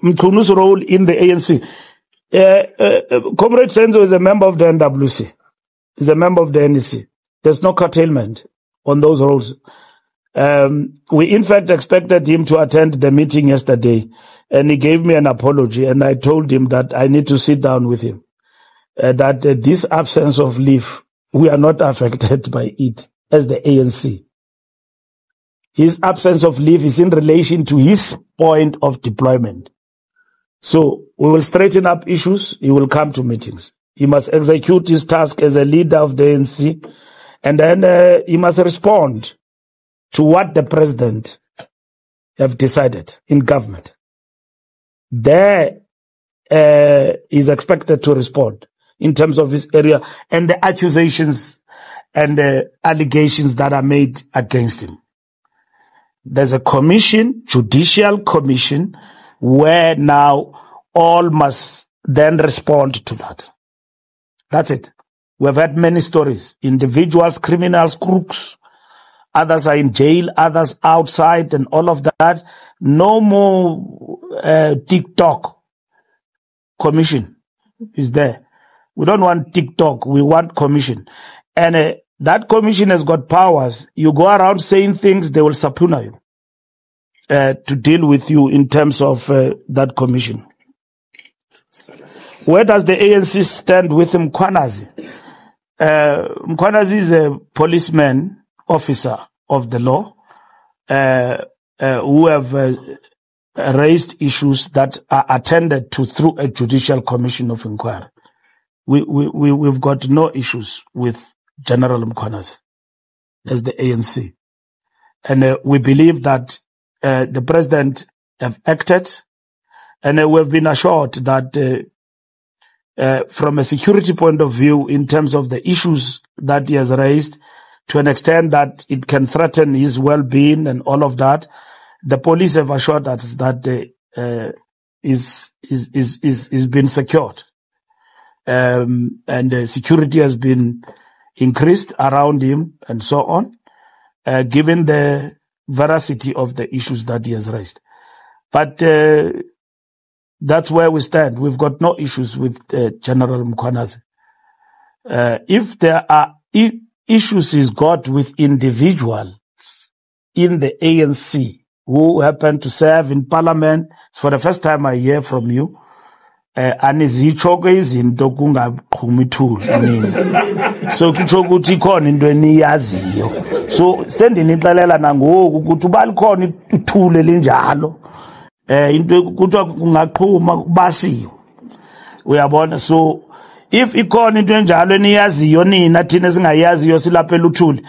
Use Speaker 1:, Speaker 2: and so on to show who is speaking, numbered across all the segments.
Speaker 1: Mchunu's role in the ANC. Comrade Senzo is a member of the NWC. He's a member of the NEC. There's no curtailment on those roles. We in fact expected him to attend the meeting yesterday, and he gave me an apology, and I told him that I need to sit down with him. That this absence of leave, we are not affected by it as the ANC. His absence of leave is in relation to his point of deployment. So we will straighten up issues. He will come to meetings. He must execute his task as a leader of the ANC, and then he must respond to what the president have decided in government. There is expected to respond in terms of his area and the accusations and the allegations that are made against him. There's a commission, judicial commission, where now all must then respond to that. That's it. We've had many stories. Individuals, criminals, crooks, others are in jail, others outside, and all of that. No more TikTok commission is there. We don't want TikTok. We want commission. And that commission has got powers. You go around saying things, they will subpoena you to deal with you in terms of that commission. Where does the ANC stand with Mkhwanazi? Mkhwanazi is a policeman, officer of the law, who have raised issues that are attended to through a judicial commission of inquiry. We've got no issues with General Mkhwanazi as the ANC. And we believe that the president have acted, and we've been assured that from a security point of view, in terms of the issues that he has raised, to an extent that it can threaten his well-being and all of that, the police have assured us that is been secured, and security has been increased around him and so on, given the veracity of the issues that he has raised. But that's where we stand. We've got no issues with General Mkhwanazi. If there are issues he's got with individuals in the ANC who happen to serve in parliament, it's for the first time I hear from you, anizitsho ke izinto kungaqhumi ithuli. So kutsho ukuthi ikhona into eniyaziyo. So sendinixelela nangoku ukuthi ubalikhona ithuli elinjalo. Into kuthiwa kungaqhuma basiyo. Uyabona? So if ikhona into enjalo eniyaziyo nina thina singayaziyo silapha eluthuli,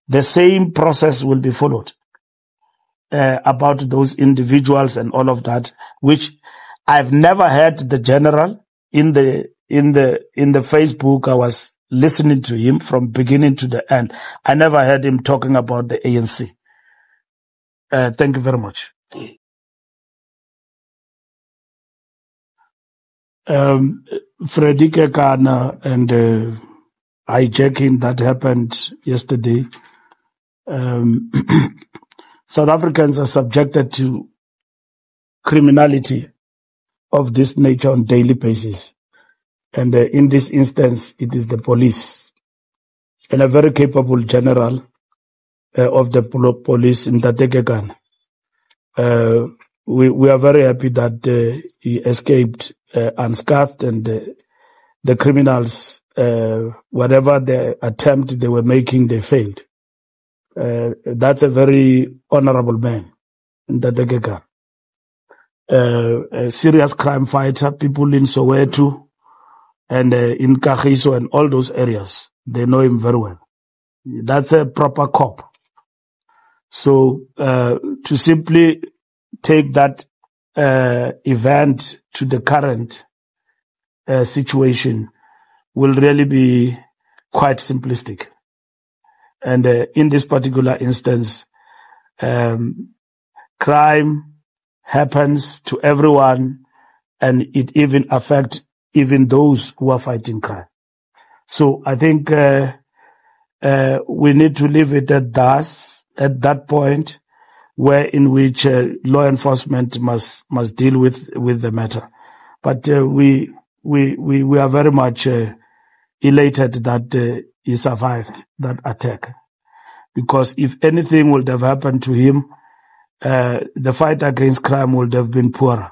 Speaker 1: the same process will be followed about those individuals and all of that, which I've never heard the general in the Facebook. I was listening to him from beginning to the end. I never heard him talking about the ANC. Thank you very much. Freddie Kekana and hijacking that happened yesterday. South Africans are subjected to criminality of this nature on a daily basis. And in this instance, it is the police and a very capable general of the police in Kekana. We are very happy that he escaped unscathed, and the criminals, whatever the attempt they were making, they failed. That's a very honorable man in Kekana. A serious crime fighter, people in Soweto and in Kagiso and all those areas, they know him very well. That's a proper cop. So to simply take that event to the current situation will really be quite simplistic. And in this particular instance, crime happens to everyone, and it even affects even those who are fighting crime. So I think we need to leave it at that point. where in which law enforcement must deal with the matter. But we are very much elated that he survived that attack, because if anything would have happened to him, the fight against crime would have been poorer,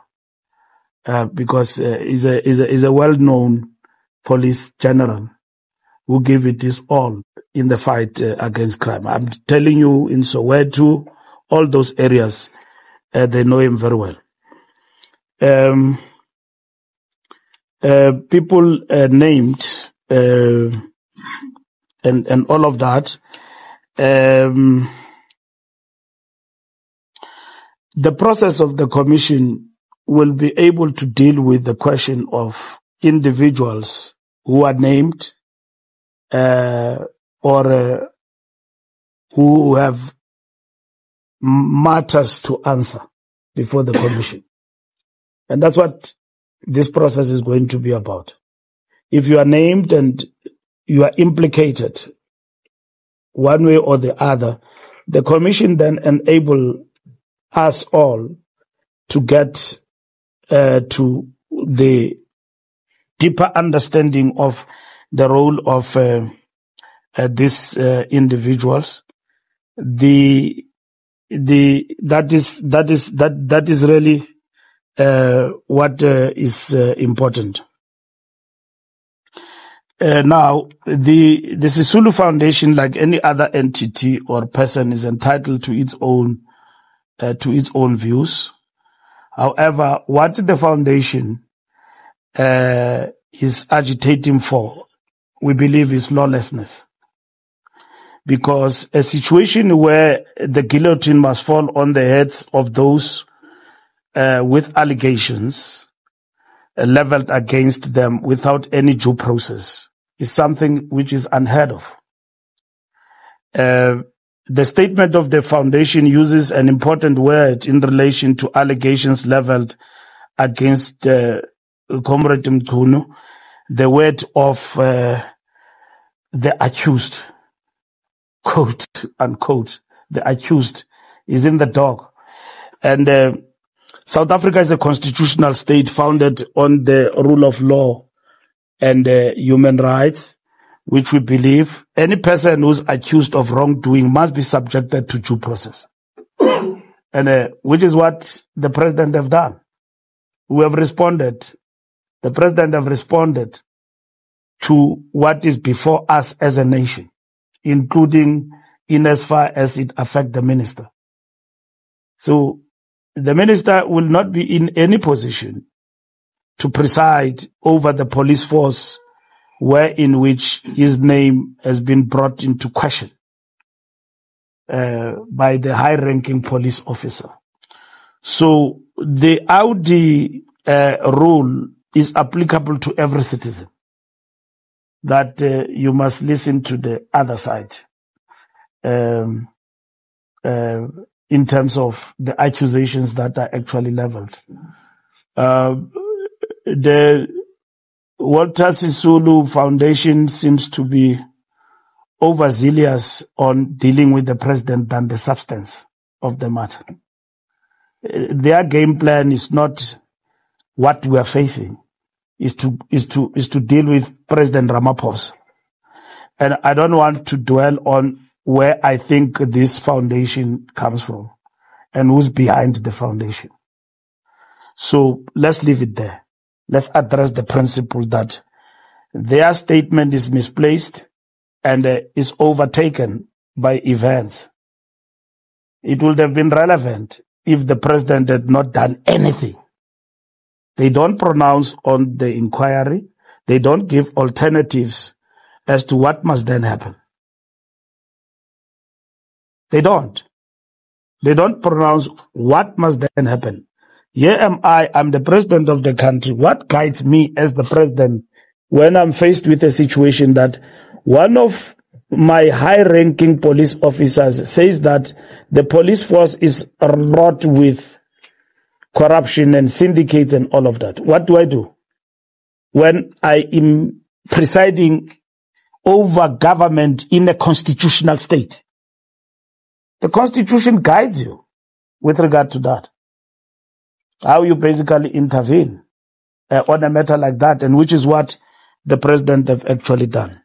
Speaker 1: because he's a well-known police general who gave it his all in the fight against crime. I'm telling you, in Soweto, all those areas, they know him very well. People named and all of that. The process of the commission will be able to deal with the question of individuals who are named or who have matters to answer before the commission. And that's what this process is going to be about. If you are named and you are implicated one way or the other, the commission then enable us all to get to the deeper understanding of the role of these individuals. That is really what is important. Now, the Sisulu Foundation, like any other entity or person, is entitled to its own views. However, what the foundation is agitating for, we believe, is lawlessness. Because a situation where the guillotine must fall on the heads of those with allegations leveled against them without any due process is something which is unheard of. The statement of the foundation uses an important word in relation to allegations leveled against Comrade Mchunu, the word of the accused, quote unquote. The accused is in the dock. And South Africa is a constitutional state founded on the rule of law and human rights, which we believe any person who's accused of wrongdoing must be subjected to due process. And which is what the president have done. We have responded. The president have responded to what is before us as a nation, including in as far as it affects the minister. So the minister will not be in any position to preside over the police force where in which his name has been brought into question by the high-ranking police officer. So the Audi rule is applicable to every citizen, that you must listen to the other side in terms of the accusations that are actually leveled. The Walter Sisulu Foundation seems to be overzealous on dealing with the president than the substance of the matter. Their game plan is not what we are facing, is to deal with President Ramaphosa. And I don't want to dwell on where I think this foundation comes from and who's behind the foundation. So let's leave it there. Let's address the principle that their statement is misplaced and is overtaken by events. It would have been relevant if the president had not done anything. They don't pronounce on the inquiry. They don't give alternatives as to what must then happen. They don't. They don't pronounce what must then happen. Here am I, I'm the president of the country. What guides me as the president when I'm faced with a situation that one of my high-ranking police officers says that the police force is wrought with corruption and syndicates and all of that? What do I do when I am presiding over government in a constitutional state? The Constitution guides you. with regard to that. How you basically intervene on a matter like that, and which is what the president have actually done.